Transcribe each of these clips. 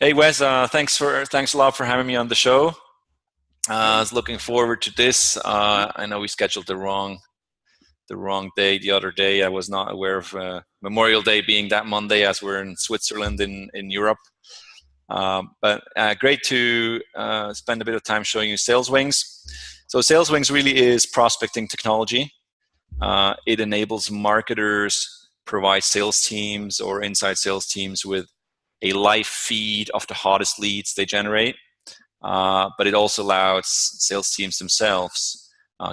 Hey Wes, thanks a lot for having me on the show. I was looking forward to this. I know we scheduled the wrong day the other day. I was not aware of Memorial Day being that Monday, as we're in Switzerland in Europe. But great to spend a bit of time showing you SalesWings. So SalesWings really is prospecting technology. It enables marketers, provide sales teams or inside sales teams with a live feed of the hottest leads they generate. But it also allows sales teams themselves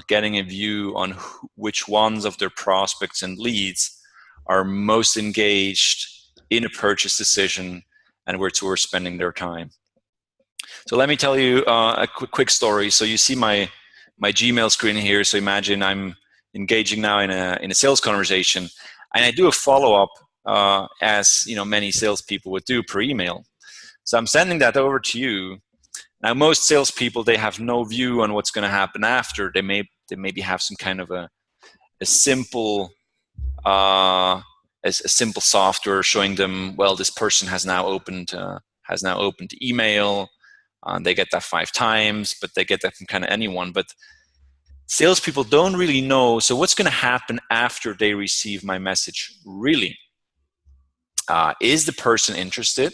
getting a view on which ones of their prospects and leads are most engaged in a purchase decision and where we're spending their time. So let me tell you a quick story. So you see my Gmail screen here. So imagine I'm engaging now in a sales conversation, and I do a follow-up as many salespeople would do per email. So I'm sending that over to you. Now, most salespeople, they have no view on what's going to happen after. They maybe have some kind of a simple simple software showing them, well, this person has now opened email. They get that 5 times, but they get that from kind of anyone. But salespeople don't really know. So what's going to happen after they receive my message? Really, is the person interested?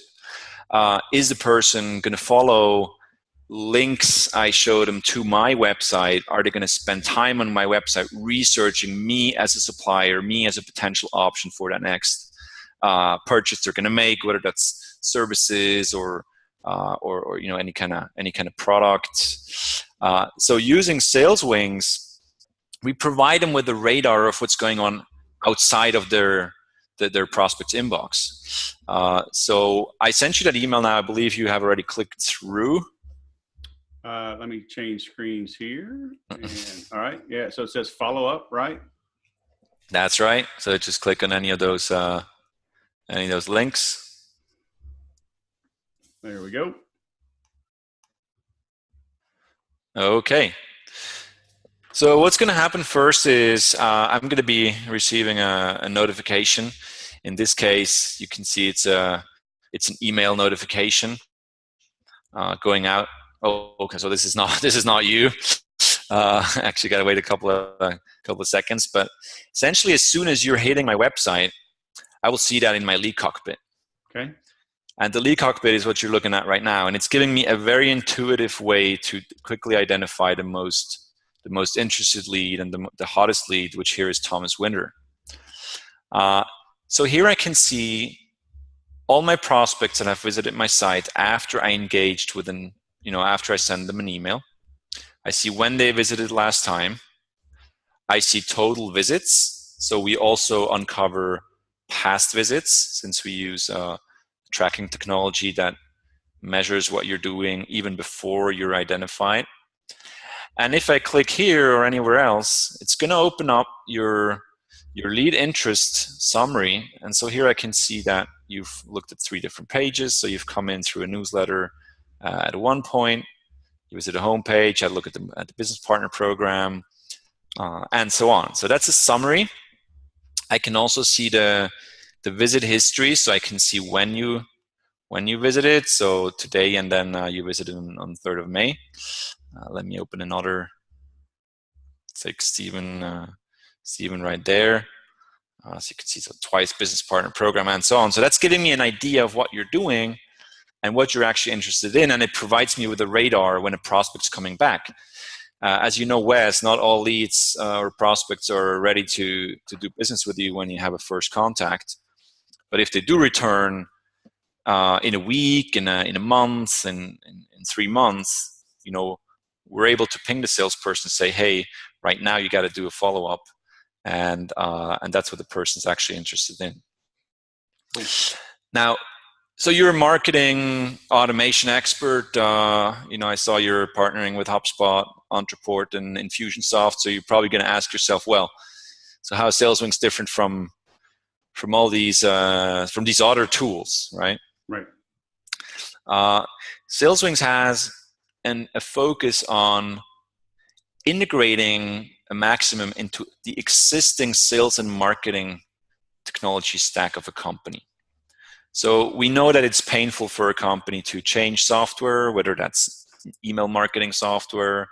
Is the person going to follow links I showed them to my website? Are they going to spend time on my website researching me as a supplier, me as a potential option for that next purchase they're going to make, whether that's services or any kind of product? So using SalesWings, we provide them with a radar of what's going on outside of their prospect's inbox. So I sent you that email now. I believe you have already clicked through. Let me change screens here. And, all right. Yeah. So it says follow up, right? That's right. So just click on any of those links. There we go. Okay. So what's going to happen first is I'm going to be receiving a notification. In this case, you can see it's an email notification going out. Oh, okay. So this is not you. Actually, got to wait a couple of seconds. But essentially, as soon as you're hitting my website, I will see that in my lead cockpit. Okay. And the lead cockpit is what you're looking at right now, and it's giving me a very intuitive way to quickly identify the most interested lead and the hottest lead, which here is Thomas Winter. So here I can see all my prospects that have visited my site after I engaged with them, after I send them an email. I see when they visited last time. I see total visits. So we also uncover past visits, since we use tracking technology that measures what you're doing even before you're identified. And if I click here or anywhere else, it's going to open up your lead interest summary. And so here I can see that you've looked at 3 different pages. So you've come in through a newsletter at one point, you visit a homepage, had a look at the business partner program, and so on. So that's a summary. I can also see the visit history, so I can see when you visited. So today, and then you visited on the 3rd of May. Let me open another. It's like Stephen right there. So you can see twice business partner program and so on. So that's giving me an idea of what you're doing and what you're actually interested in, and it provides me with a radar when a prospect's coming back. As you know, Wes, not all leads or prospects are ready to do business with you when you have a first contact. But if they do return in a week, in a month, in 3 months, we're able to ping the salesperson and say, hey, right now you got to do a follow-up, and that's what the person's actually interested in. Now, so you're a marketing automation expert. I saw you're partnering with HubSpot, Ontraport, and Infusionsoft. So you're probably going to ask yourself, well, so how is SalesWings different from all these from these other tools, right? Right. SalesWings has a focus on integrating a maximum into the existing sales and marketing technology stack of a company. So we know that it's painful for a company to change software, whether that's email marketing software,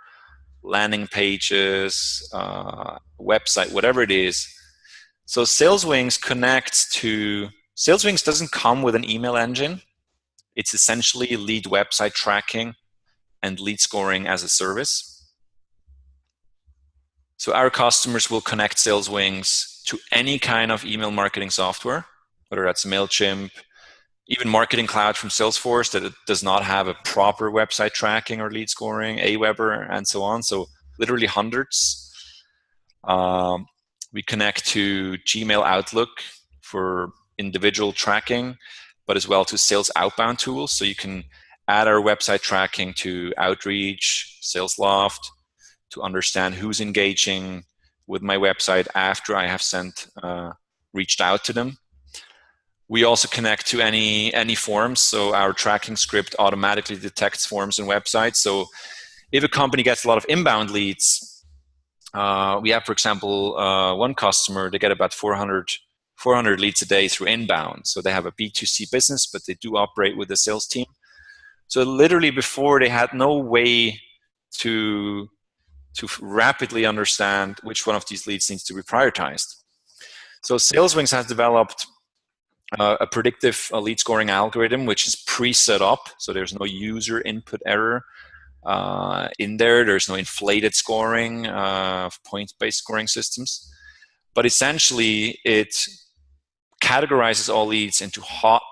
landing pages, website, whatever it is. So SalesWings connects to, SalesWings doesn't come with an email engine. It's essentially lead website tracking and lead scoring as a service. So our customers will connect SalesWings to any kind of email marketing software, whether that's MailChimp, even Marketing Cloud from Salesforce that it does not have a proper website tracking or lead scoring, AWeber, and so on. So literally hundreds. We connect to Gmail Outlook for individual tracking, but as well to sales outbound tools. So you can add our website tracking to Outreach, SalesLoft, to understand who's engaging with my website after I have reached out to them. We also connect to any forms, so our tracking script automatically detects forms and websites. So if a company gets a lot of inbound leads, we have, for example, one customer, they get about 400 leads a day through inbound. So they have a B2C business, but they do operate with a sales team. So literally before, they had no way to rapidly understand which one of these leads needs to be prioritized. So SalesWings has developed a predictive lead scoring algorithm, which is pre-set up, so there's no user input error in there. There's no inflated scoring of point-based scoring systems. But essentially, it categorizes all leads into hot,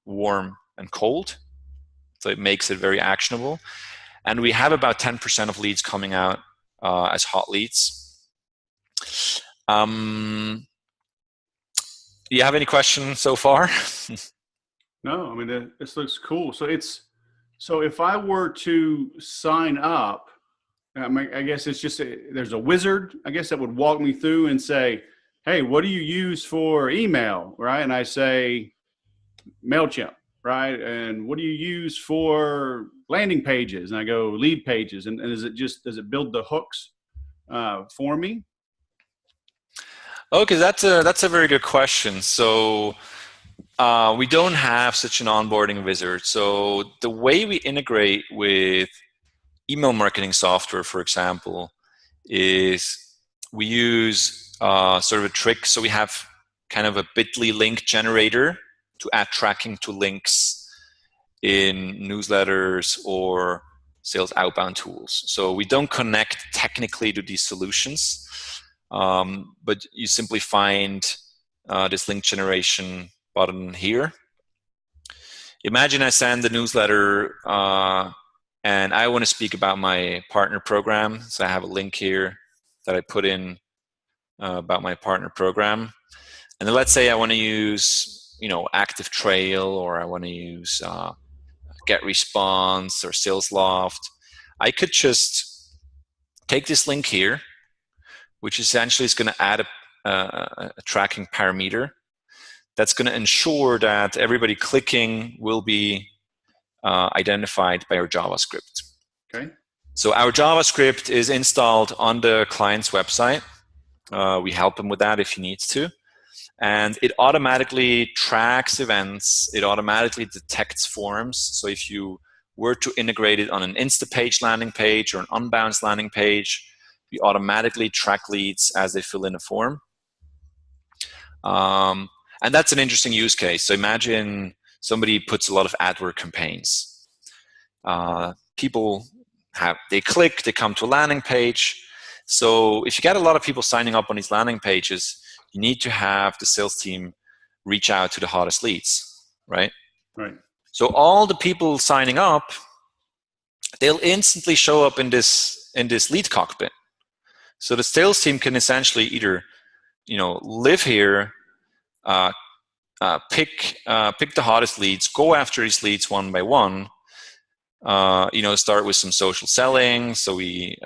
warm, and cold. So it makes it very actionable. And we have about 10% of leads coming out as hot leads. Do you have any questions so far? No, I mean, this looks cool. So if I were to sign up, I guess it's just there's a wizard, I guess, that would walk me through and say, hey, what do you use for email, right? And I say MailChimp, right? And what do you use for landing pages? And I go LeadPages. And does it build the hooks for me? Okay, that's a very good question. So we don't have such an onboarding wizard. So the way we integrate with email marketing software, for example, is we use sort of a trick. So we have kind of a bit.ly link generator to add tracking to links in newsletters or sales outbound tools. So we don't connect technically to these solutions. But you simply find this link generation button here. Imagine I send the newsletter and I want to speak about my partner program. So I have a link here that I put in about my partner program. And then let's say I want to use, Active Trail, or I want to use GetResponse or SalesLoft. I could just take this link here, which essentially is going to add a tracking parameter that's going to ensure that everybody clicking will be identified by our JavaScript. Okay. So our JavaScript is installed on the client's website. We help him with that if he needs to. And it automatically tracks events. It automatically detects forms. So if you were to integrate it on an Instapage landing page or an Unbounce landing page, we automatically track leads as they fill in a form. And that's an interesting use case. So imagine somebody puts a lot of AdWords campaigns. People they click, they come to a landing page. So if you get a lot of people signing up on these landing pages, you need to have the sales team reach out to the hottest leads, right? Right. So all the people signing up, they'll instantly show up in this lead cockpit. So the sales team can essentially either, live here, pick the hottest leads, go after these leads one by one. Start with some social selling. So we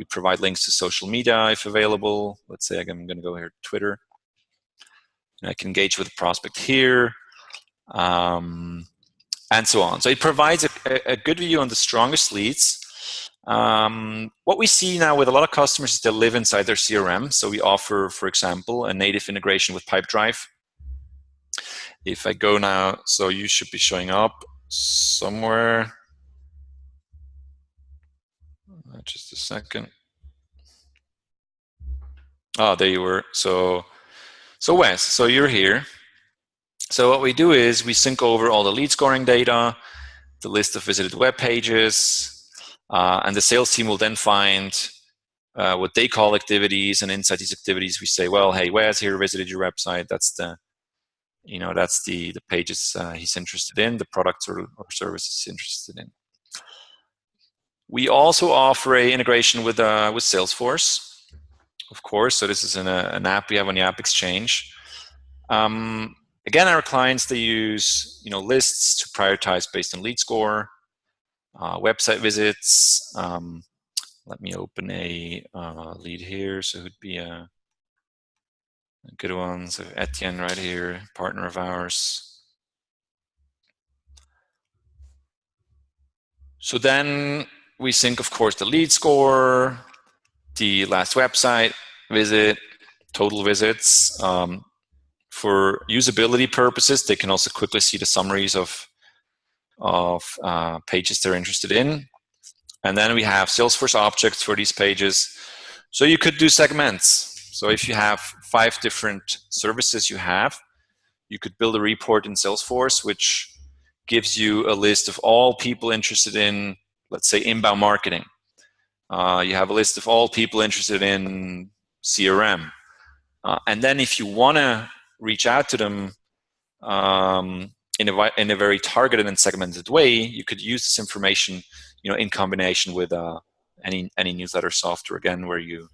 provide links to social media if available. Let's say I'm going to go here to Twitter, and I can engage with the prospect here, and so on. So it provides a good view on the strongest leads. What we see now with a lot of customers is they live inside their CRM. So we offer, for example, a native integration with Pipedrive. if I go now, so you should be showing up somewhere. Just a second. Oh, there you were. So Wes, so you're here. So what we do is we sync over all the lead scoring data, the list of visited web pages, and the sales team will then find what they call activities, and inside these activities we say, well, hey, Wes here visited your website. That's the pages he's interested in, the products or services he's interested in. We also offer a integration with Salesforce, of course. So this is an app we have on the App Exchange. Again, our clients, they use lists to prioritize based on lead score, website visits. Let me open a lead here, so it would be a good one. So Etienne right here, partner of ours. So then we sync, of course, the lead score, the last website visit, total visits. For usability purposes, they can also quickly see the summaries of pages they're interested in. And then we have Salesforce objects for these pages. So you could do segments. So if you have 5 different services you could build a report in Salesforce, which gives you a list of all people interested in, let's say, inbound marketing. You have a list of all people interested in CRM. And then if you want to reach out to them in a very targeted and segmented way, you could use this information in combination with any newsletter software, again, where you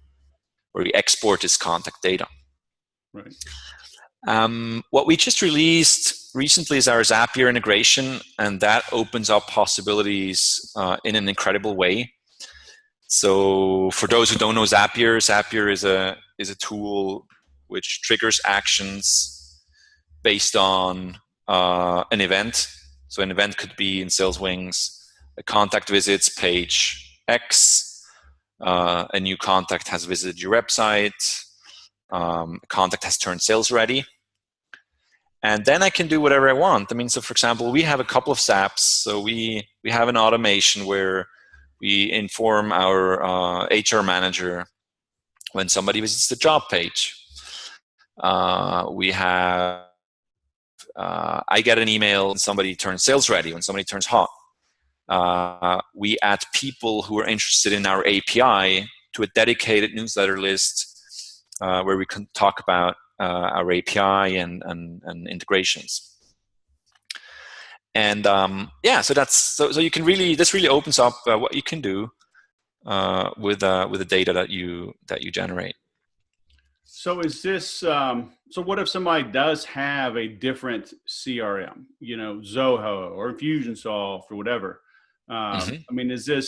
export this contact data. Right. What we just released recently is our Zapier integration, and that opens up possibilities in an incredible way. So for those who don't know Zapier is a tool which triggers actions based on an event. So an event could be in SalesWings, a contact visits page X, a new contact has visited your website, a contact has turned sales ready. And then I can do whatever I want. I mean, so for example, we have a couple of SAPs. So we have an automation where we inform our HR manager when somebody visits the job page. We have, I get an email when somebody turns sales ready, when somebody turns hot. We add people who are interested in our API to a dedicated newsletter list where we can talk about our API and integrations. And so that's so you can this really opens up what you can do with the data that you generate. So is this so what if somebody does have a different CRM, Zoho or Infusionsoft or whatever? I mean, is it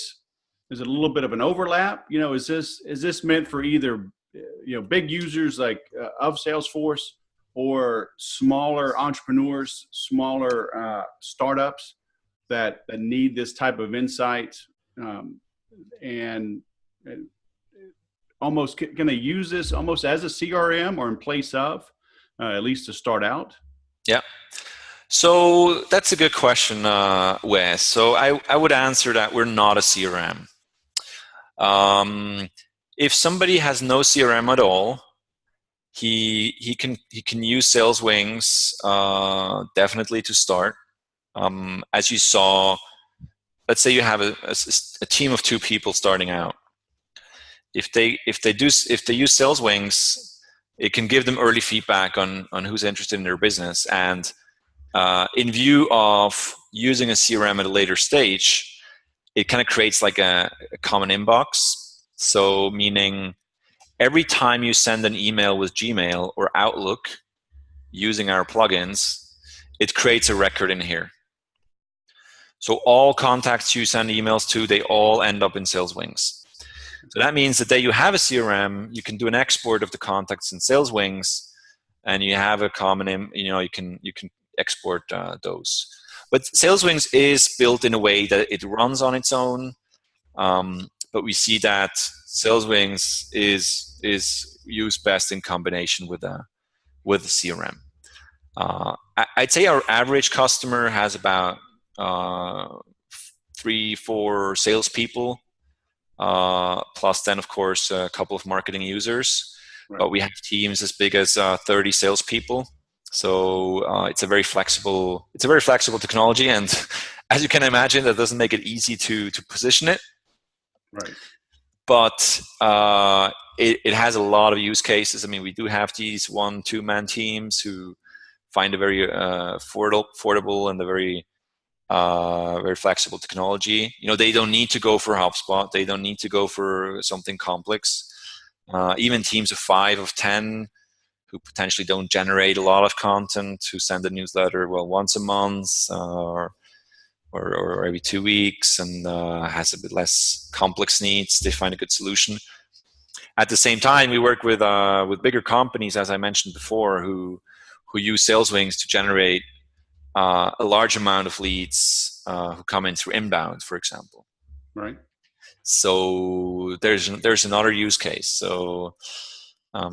a little bit of an overlap? Is this meant for either big users like of Salesforce or smaller entrepreneurs, smaller startups that need this type of insight and almost can they use this almost as a CRM or in place of, at least to start out? Yeah. So that's a good question, Wes. So I would answer that we're not a CRM. If somebody has no CRM at all, he can use SalesWings definitely to start. As you saw, let's say you have a team of 2 people starting out. If they use SalesWings, it can give them early feedback on who's interested in their business. And in view of using a CRM at a later stage, it kind of creates like a common inbox. So meaning every time you send an email with Gmail or Outlook using our plugins, it creates a record in here. So all contacts you send emails to, they all end up in SalesWings. So that means the day you have a CRM, you can do an export of the contacts in SalesWings, and you have a common, you can export those. But SalesWings is built in a way that it runs on its own, but we see that SalesWings is used best in combination with a CRM. I'd say our average customer has about 3-4 salespeople, plus then of course a couple of marketing users. Right. But we have teams as big as 30 salespeople. So it's a very flexible technology, and as you can imagine, that doesn't make it easy to position it. Right. But it has a lot of use cases. I mean, we do have these 1-2 man teams who find a very affordable and a very flexible technology. They don't need to go for HubSpot. They don't need to go for something complex. Even teams of 5, of 10, who potentially don't generate a lot of content, who send a newsletter once a month or every 2 weeks, and has a bit less complex needs, they find a good solution. At the same time, we work with bigger companies, as I mentioned before, who use SalesWings to generate a large amount of leads who come in through inbound, for example. Right. So there's another use case. So, I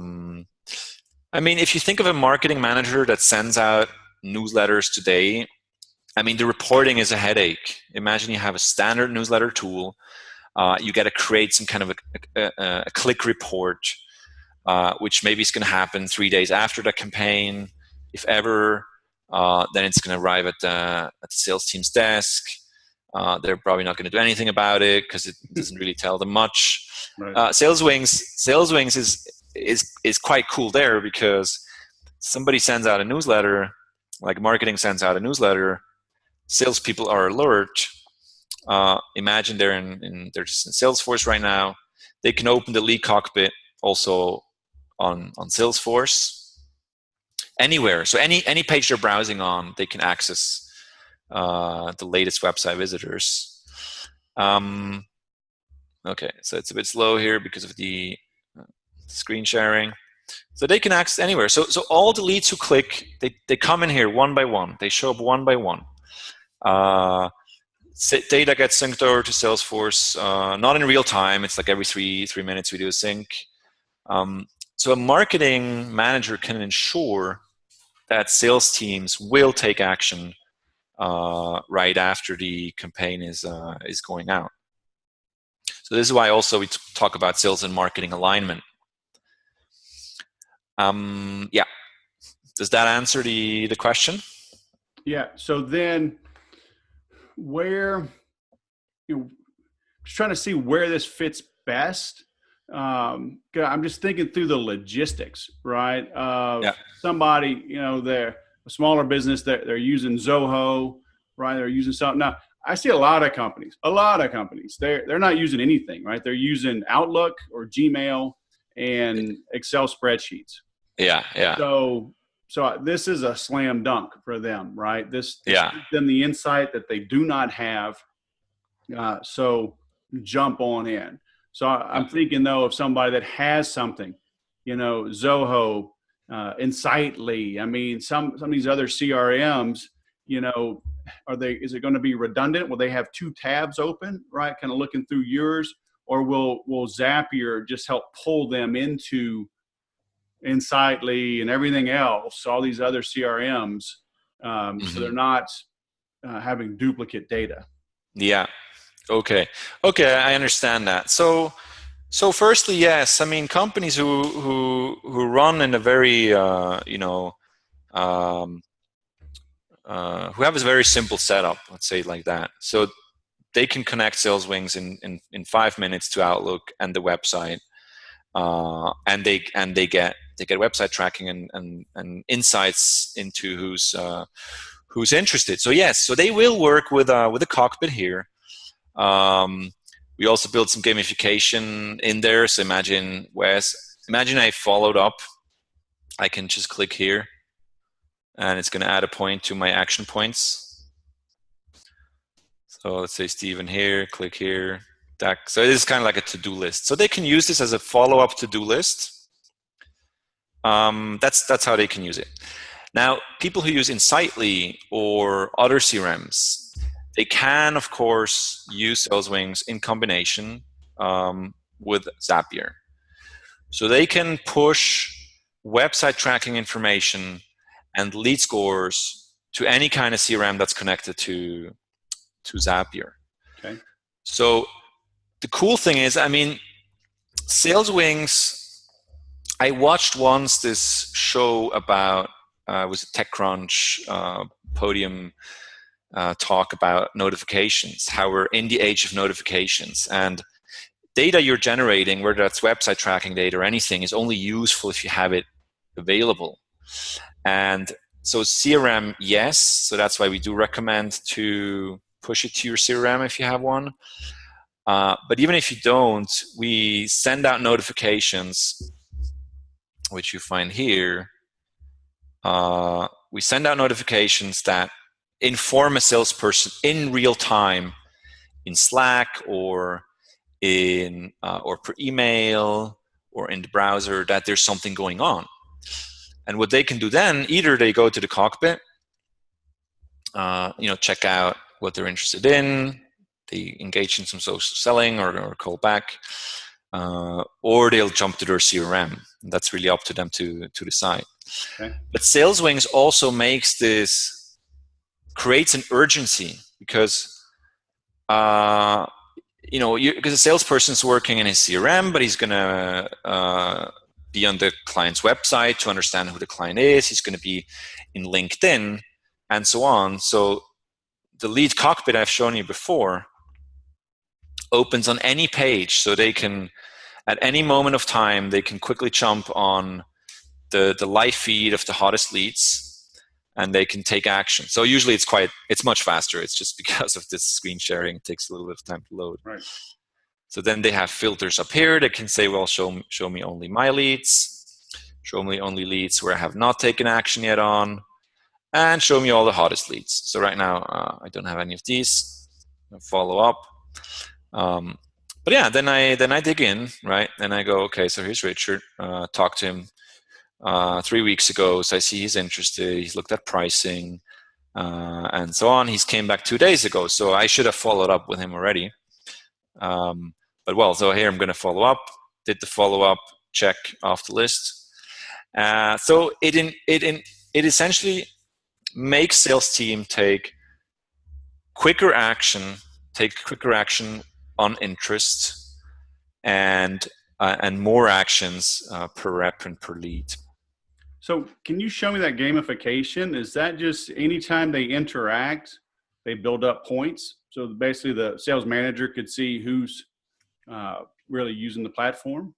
mean, if you think of a marketing manager that sends out newsletters today, I mean, the reporting is a headache. Imagine you have a standard newsletter tool. You got to create some kind of a click report, which maybe is going to happen 3 days after the campaign, if ever. Then it's going to arrive at the sales team's desk. They're probably not going to do anything about it because it doesn't really tell them much. Right. SalesWings is quite cool there, because somebody sends out a newsletter, like marketing sends out a newsletter. Salespeople are alert. Imagine they're just in Salesforce right now. They can open the lead cockpit also on Salesforce anywhere. So any page they're browsing on, they can access the latest website visitors. Okay, so it's a bit slow here because of the screen sharing. So they can access anywhere. So all the leads who click, they come in here one by one. They show up one by one. Data gets synced over to Salesforce, not in real time. It's like every three minutes we do a sync. So a marketing manager can ensure that sales teams will take action right after the campaign is going out. So this is why also we talk about sales and marketing alignment. Yeah. Does that answer the question? Yeah. So then where, just trying to see where this fits best. I'm just thinking through the logistics, right? Somebody, they're a smaller business, they're using Zoho, right? They're using something. Now, I see a lot of companies, they're not using anything, right? They're using Outlook or Gmail and Excel spreadsheets. Yeah. So this is a slam dunk for them, right? This gives them the insight that they do not have. So jump on in. So I'm thinking though of somebody that has something, Zoho, Insightly. I mean, some of these other CRMs, is it going to be redundant? Will they have 2 tabs open, right? Kind of looking through yours, or will Zapier just help pull them into Insightly and everything else, all these other CRMs, so they're not having duplicate data? Yeah. Okay, I understand that. So firstly, yes, I mean, companies who run in a very who have a very simple setup, let's say it like that. So they can connect SalesWings in 5 minutes to Outlook and the website, and they get website tracking and insights into who's interested. So yes, so they will work with a cockpit here. We also built some gamification in there. So imagine I followed up. I can just click here, and it's going to add a point to my action points. So let's say Steven here, click here. So it is kind of like a to-do list. So they can use this as a follow-up to-do list. That's how they can use it. Now, people who use Insightly or other CRMs, they can, of course, use SalesWings in combination with Zapier. So they can push website tracking information and lead scores to any kind of CRM that's connected to Zapier. Okay. So the cool thing is, I mean, SalesWings, I watched once this show about, it was a TechCrunch podium talk about notifications, how we're in the age of notifications. And data you're generating, whether that's website tracking data or anything, is only useful if you have it available. And so CRM, yes. So that's why we do recommend to push it to your CRM if you have one. But even if you don't, we send out notifications, which you find here. We send out notifications that inform a salesperson in real time in Slack or or per email or in the browser that there's something going on. And what they can do then, either they go to the cockpit, check out what they're interested in, they engage in some social selling or call back, or they'll jump to their CRM. That's really up to them to decide. Okay. But SalesWings also creates an urgency because because a salesperson's working in his CRM, but he's going to be on the client's website to understand who the client is. He's going to be in LinkedIn and so on. So the lead cockpit I've shown you before opens on any page, so they can, at any moment of time, they can quickly jump on the live feed of the hottest leads, and they can take action. So usually it's much faster. It's just because of this screen sharing, it takes a little bit of time to load. Right. So then they have filters up here. They can say, well, show me only my leads, show me only leads where I have not taken action yet on, and show me all the hottest leads. So right now, I don't have any of these. I'll follow up. But yeah, then I dig in, right? And I go, okay, so here's Richard. Talk to him 3 weeks ago, so I see he's interested. He's looked at pricing and so on. He's came back 2 days ago, so I should have followed up with him already. So here I'm going to follow up. Did the follow up, check off the list. So it essentially makes sales team take quicker action on interest and more actions per rep and per lead. So can you show me that gamification? Is that just anytime they interact, they build up points? So basically the sales manager could see who's really using the platform?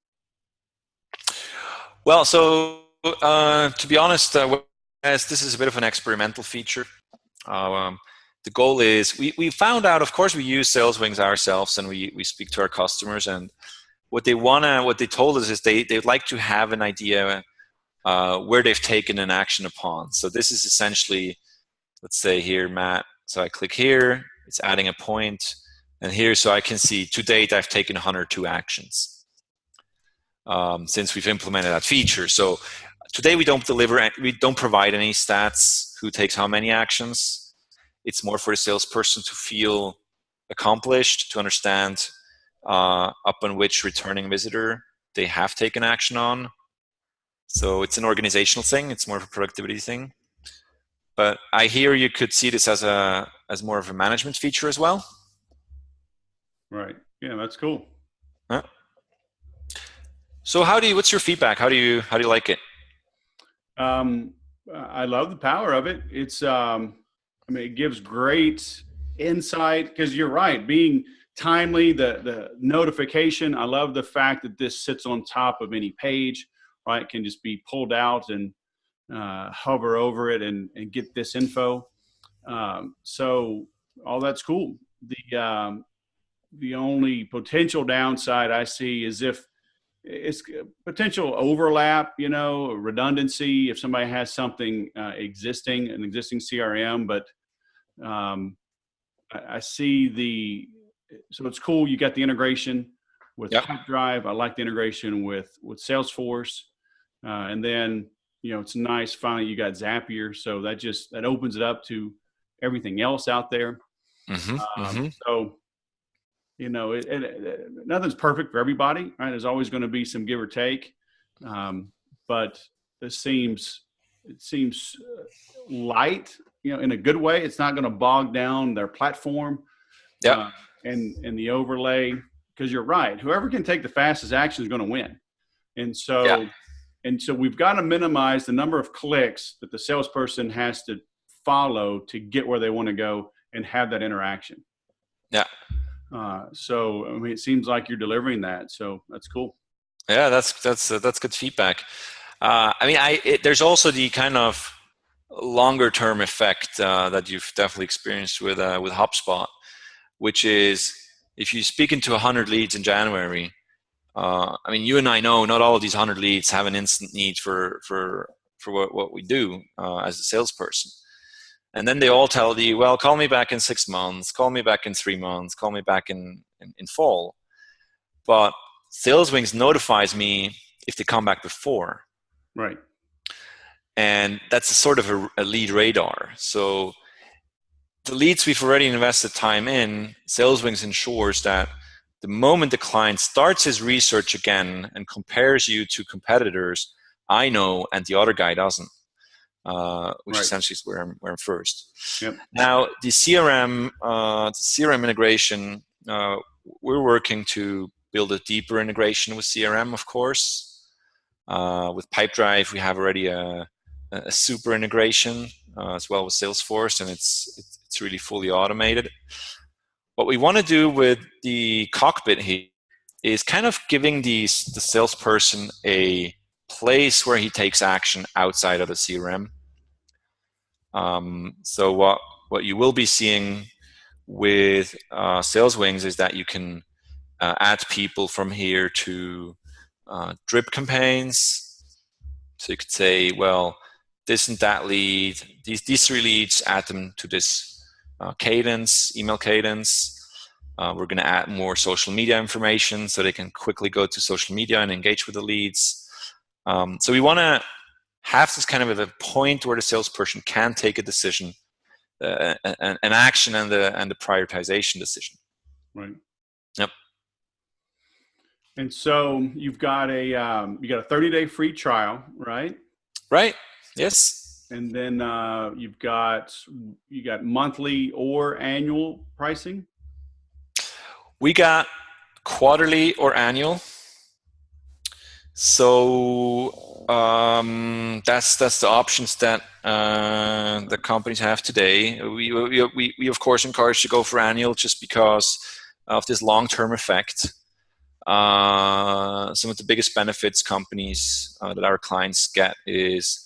Well, so to be honest, as this is a bit of an experimental feature, the goal is we found out, of course, we use SalesWings ourselves and we speak to our customers, and what they told us is they'd like to have an idea where they've taken an action upon. So this is essentially, let's say here, Matt, so I click here, it's adding a point, and here, so I can see to date I've taken 102 actions since we've implemented that feature. So today we don't provide any stats who takes how many actions. It's more for the salesperson to feel accomplished, to understand upon which returning visitor they have taken action on. So it's an organizational thing. It's more of a productivity thing. But I hear you could see this as more of a management feature as well. Right. Yeah, that's cool. Huh? So what's your feedback? How do you like it? I love the power of it. It's, it gives great insight because you're right. Being timely, the notification. I love the fact that this sits on top of any page, right? It can just be pulled out and hover over it and get this info. So all that's cool. The only potential downside I see is if it's potential overlap, redundancy, if somebody has something an existing CRM, but I see so it's cool. You got the integration with Pipedrive. I like the integration with Salesforce. And then, it's nice. Finally, you got Zapier. So that opens it up to everything else out there. So, nothing's perfect for everybody, right? There's always going to be some give or take. But this seems it seems light, in a good way. It's not going to bog down their platform Yep. and the overlay, because you're right. Whoever can take the fastest action is going to win. And so, we've got to minimize the number of clicks that the salesperson has to follow to get where they want to go and have that interaction. Yeah. So, I mean, it seems like you're delivering that. So that's cool. Yeah, that's good feedback. There's also the kind of longer term effect that you've definitely experienced with HubSpot, which is if you speak into 100 leads in January, you and I know not all of these 100 leads have an instant need for what we do as a salesperson. And then they all tell you, well, call me back in 6 months, call me back in 3 months, call me back in fall. But SalesWings notifies me if they come back before. Right. And that's a sort of a lead radar. So the leads we've already invested time in, SalesWings ensures that the moment the client starts his research again and compares you to competitors, I know and the other guy doesn't, which essentially is where I'm first. Yep. Now, the CRM integration, we're working to build a deeper integration with CRM, of course. With Pipedrive, we have already a super integration as well with Salesforce, and it's really fully automated. What we want to do with the cockpit here is kind of giving the salesperson a place where he takes action outside of the CRM. So what you will be seeing with SalesWings is that you can add people from here to drip campaigns. So you could say, well, this and that lead, these 3 leads, add them to this email cadence. We're going to add more social media information so they can quickly go to social media and engage with the leads. So we want to have this kind of a point where the salesperson can take a decision, an action and the prioritization decision. Right. Yep. And so you've got a 30-day free trial, right? Right. Yes. And then you got monthly or annual pricing. We got quarterly or annual. So that's the options that the companies have today. We of course encourage to go for annual just because of this long-term effect. Some of the biggest benefits companies that our clients get is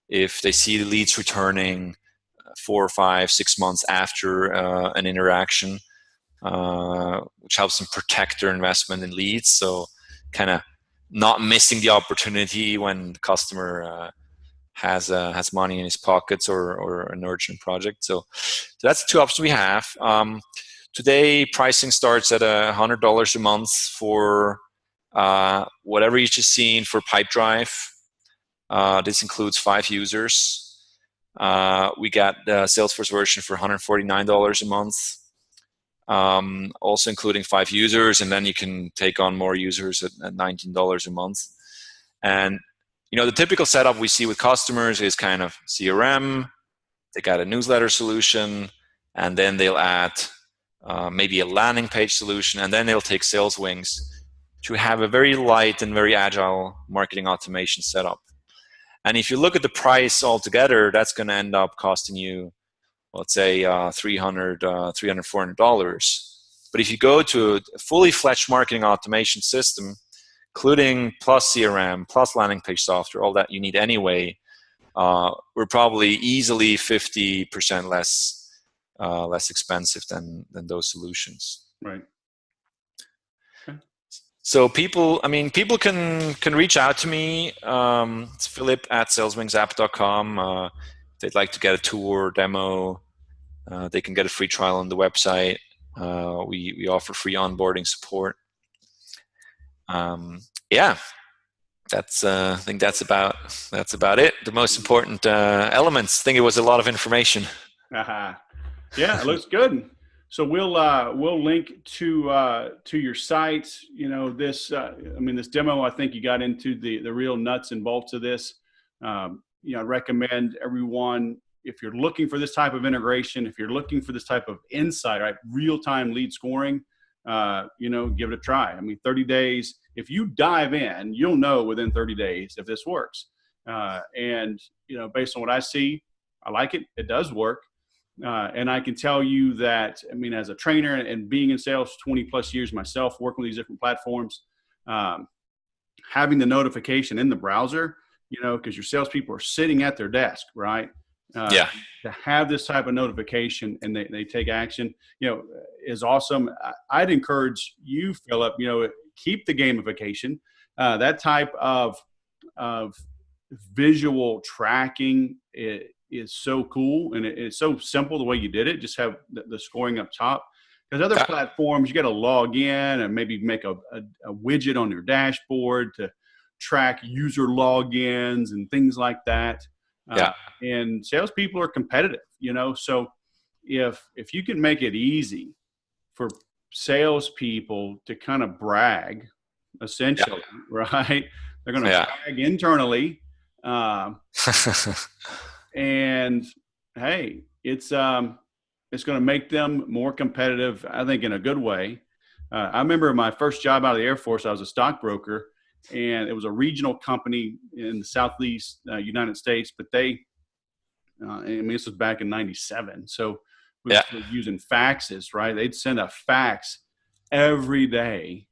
if they see the leads returning 4 or 5, 6 months after an interaction, which helps them protect their investment in leads. So kind of not missing the opportunity when the customer has money in his pockets or an urgent project. So that's the 2 options we have. Today, pricing starts at $100 a month for whatever you just seen for Pipedrive. This includes 5 users. We got the Salesforce version for $149 a month, also including 5 users, and then you can take on more users at $19 a month. And the typical setup we see with customers is kind of CRM. They got a newsletter solution, and then they'll add maybe a landing page solution, and then they'll take SalesWings to have a very light and very agile marketing automation setup. And if you look at the price altogether, that's going to end up costing you, let's say, $300, $400. But if you go to a fully fledged marketing automation system, including plus CRM, plus landing page software, all that you need anyway, we're probably easily 50% less expensive than those solutions. Right. Okay. So people can reach out to me. It's philip@saleswingsapp.com. If they'd like to get a tour or demo, they can get a free trial on the website. We offer free onboarding support. I think that's about it. The most important elements. I think it was a lot of information. Yeah, it looks good. So we'll link to your site. This this demo, I think you got into the real nuts and bolts of this. I recommend everyone, if you're looking for this type of integration, if you're looking for this type of insight, right, real-time lead scoring, give it a try. I mean, 30 days, if you dive in, you'll know within 30 days if this works. And based on what I see, I like it. It does work. And I can tell you that, I mean, as a trainer and being in sales 20 plus years myself, working with these different platforms, having the notification in the browser, because your salespeople are sitting at their desk, right? To have this type of notification and they take action, is awesome. I'd encourage you, Philip, keep the gamification. That type of visual tracking is so cool, and it's so simple the way you did it. Just have the scoring up top. Because other platforms, you got to log in and maybe make a widget on your dashboard to track user logins and things like that. And salespeople are competitive, so if you can make it easy for salespeople to kind of brag, essentially, right? They're going to brag internally. And hey, it's going to make them more competitive, I think, in a good way. I remember my first job out of the Air Force, I was a stockbroker, and it was a regional company in the Southeast United States, but they, this was back in 97. So we were using faxes, right? They'd send a fax every day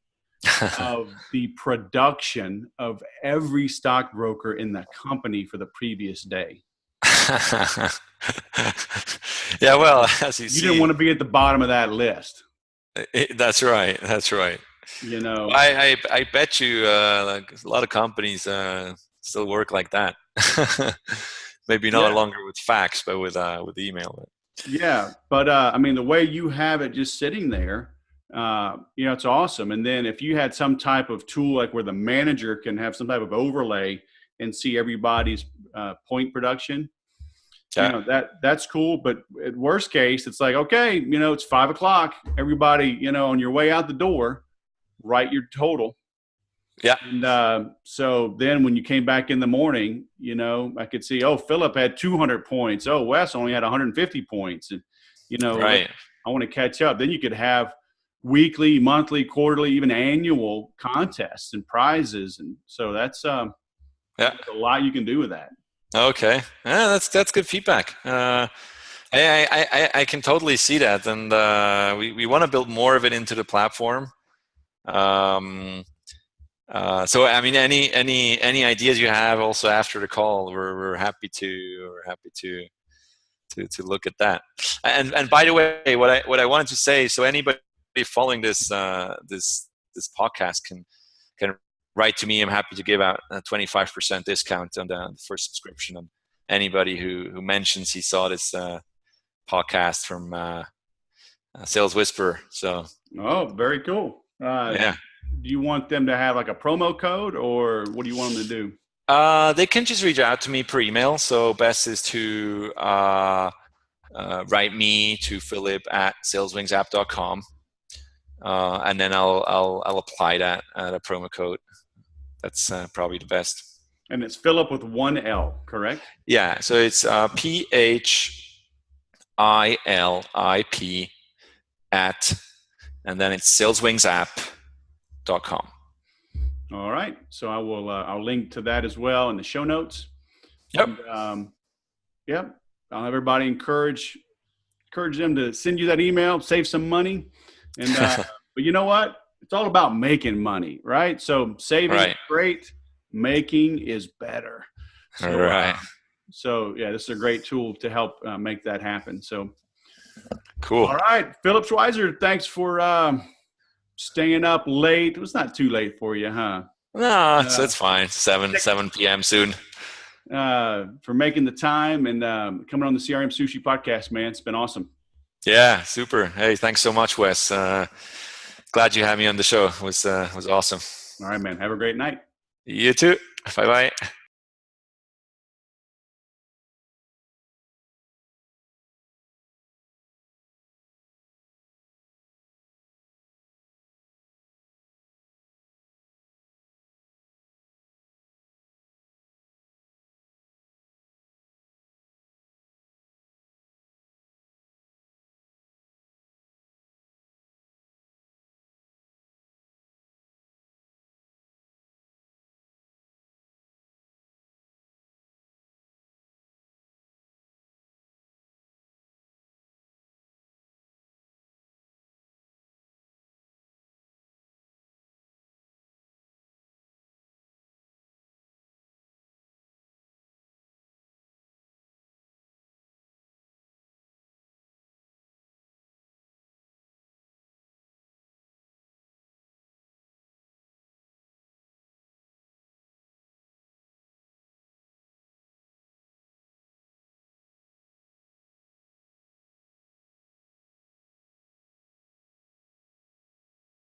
of the production of every stockbroker in the company for the previous day. Yeah, well, as you see, didn't want to be at the bottom of that list. That's right. I bet you like a lot of companies still work like that. Maybe no longer with fax, but with email. Yeah, but I mean, the way you have it just sitting there, it's awesome. And then if you had some type of tool, like where the manager can have some type of overlay and see everybody's point production, that's cool. But at worst case, it's like, okay, it's 5 o'clock. Everybody, on your way out the door, write your total. Yeah. And so then when you came back in the morning, I could see, oh, Philip had 200 points. Oh, Wes only had 150 points. And, right. I want to catch up. Then you could have weekly, monthly, quarterly, even annual contests and prizes. And so that's a lot you can do with that. Okay. Yeah, that's good feedback. I can totally see that. And we want to build more of it into the platform. So I mean, any ideas you have also after the call, we're happy to look at that. And by the way, what I wanted to say, so anybody following this podcast can write to me. I'm happy to give out a 25% discount on the first subscription on anybody who mentions he saw this podcast from Sales Whisperer. So very cool. Do you want them to have like a promo code, or what do you want them to do? They can just reach out to me per email. So best is to write me to philip@saleswingsapp.com, and then I'll apply that the promo code. That's probably the best. And it's Philip with one L, correct? Yeah. So it's PHILIP and then it's saleswingsapp.com. All right. So I will. I'll link to that as well in the show notes. Yep. And, I'll have everybody encourage them to send you that email, save some money, and but you know what? It's all about making money, right? So saving is great, making is better. So, right. This is a great tool to help make that happen. So cool. All right, Philip Schweizer, thanks for staying up late. It was not too late for you, huh? No, it's fine. 7 p.m. soon. For making the time and coming on the CRM Sushi podcast, man. It's been awesome. Yeah, super. Hey, thanks so much, Wes. Glad you had me on the show. It was awesome. All right, man. Have a great night. You too. Bye-bye.